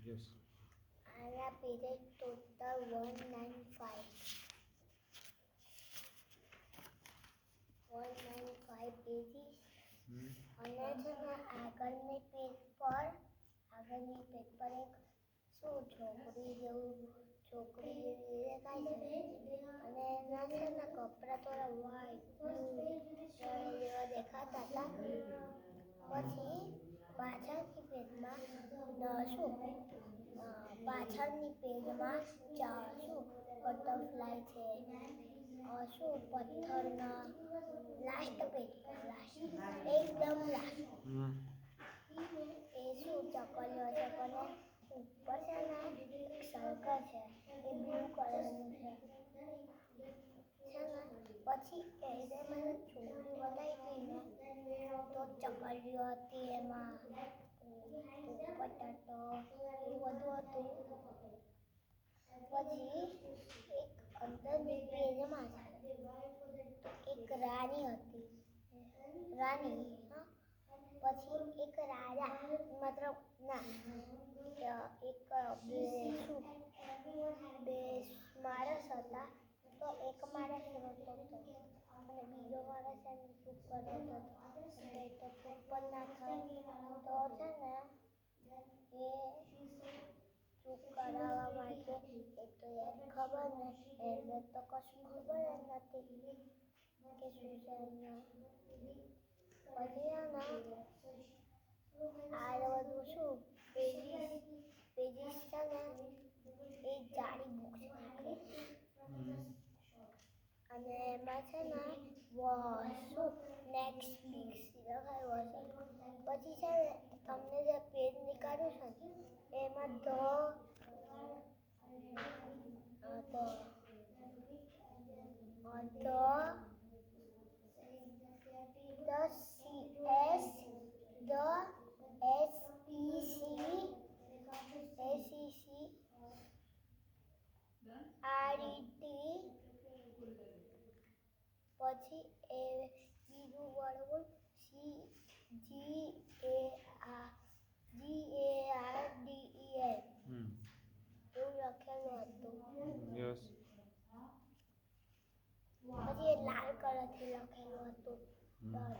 Yes. આના pages total 195 pages અને છે ને આગળની પેજ પર એક શું છોકરી જેવું દેખાય છે અને એના છે ને કપડાં થોડા વ્હાઈટ જેવા દેખાતા હતા. પછી પાછળની પેજમાં શું બટરફ્લાય છે શું પથ્થરના લાસ્ટ પેજ પર એકદમ લાસ્ટ એ શું ચકલીઓ છે પણ ઉપર છે ને એક સર્કલ છે એ બ્લુ કલરનું છે ને પછી એને મને છોકરી બતાવી ને તો ચકલીઓ હતી એમાં પોપટ હતો એવું બધું હતું. પછી એક અંદરની પેજમાં એક રાણી હતી પછી એક રાજા મતલબ ના બે માણસ હતા તો એક માણસ રોતો હતો અને બીજો માણસ એમ ચૂપ કરેલો હતો તો ચૂપ પણ ના થાય તો છે ને એ ચૂપ કરાવવા માટે એ તો ખબર ને એને તો કશું ખબર જ નથી કે શું છે અહીંયા. પછી આ બધું શું પેજીસ છે ને એ જાડી બુક્સ નાખે અને એમાં છે ને શું નેક્સ્ટ વીક લખાયું હશે. પછી છે ને તમને જે પેજ નીકાળ્યું છે ને એમાં પછી એ બીજું વર્ડ GARDEN એવું લખેલું હતું. Yes. પછી એ લાલ કલરથી લખેલું હતું. Done.